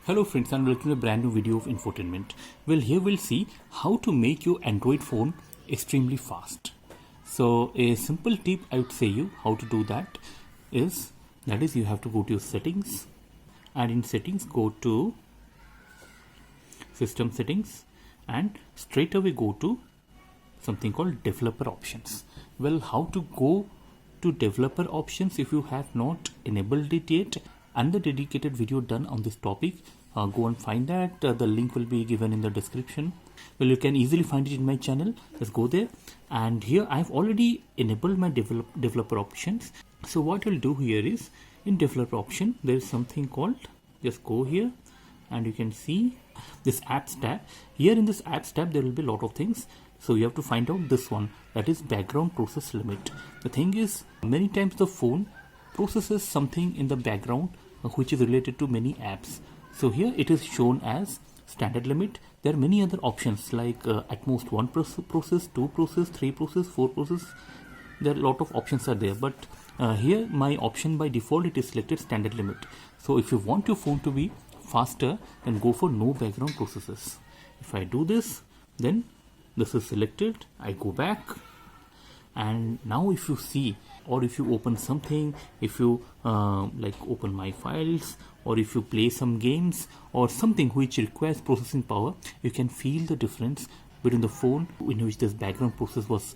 Hello friends, and welcome to a brand new video of infotainment. Well, here we'll see how to make your Android phone extremely fast. So a simple tip I would say you how to do that is you have to go to your settings, and in settings go to system settings and straight away go to something called developer options. Well, how to go to developer options if you have not enabled it yet? Another dedicated video done on this topic. Go and find that. The link will be given in the description. Well, you can easily find it in my channel. Let's go there. And here I've already enabled my developer options. So what you'll do here is in developer option there is something called, just go here and you can see this apps tab. Here in this apps tab there will be a lot of things. So you have to find out this one, that is background process limit. The thing is, many times the phone processes something in the background which is related to many apps. So here it is shown as standard limit. There are many other options like at most 1 process, 2 process, 3 process, 4 process. There are a lot of options are there, but here my option by default it is selected standard limit. So if you want your phone to be faster, then go for no background processes. If I do this, then this is selected. I go back, and now if you see, or if you open something, if you like open my files, or if you play some games or something which requires processing power, you can feel the difference between the phone in which this background process was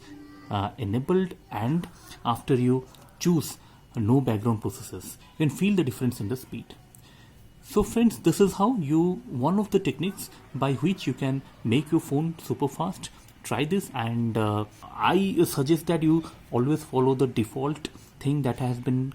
enabled and after you choose no background processes. You can feel the difference in the speed. So friends, this is how one of the techniques by which you can make your phone super fast. Try this, and I suggest that you always follow the default thing that has been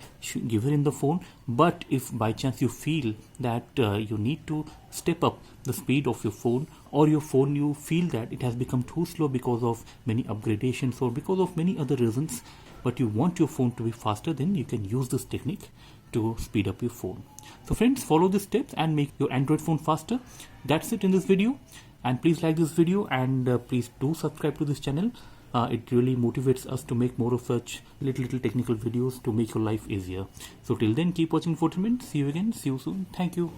given in the phone. But if by chance you feel that you need to step up the speed of your phone, or your phone you feel that it has become too slow because of many upgradations or because of many other reasons, but you want your phone to be faster, then you can use this technique to speed up your phone. So friends, follow these steps and make your Android phone faster. That's it in this video. And please like this video, and please do subscribe to this channel. It really motivates us to make more of such little technical videos to make your life easier. So till then, keep watching infotainment. See you again. See you soon. Thank you.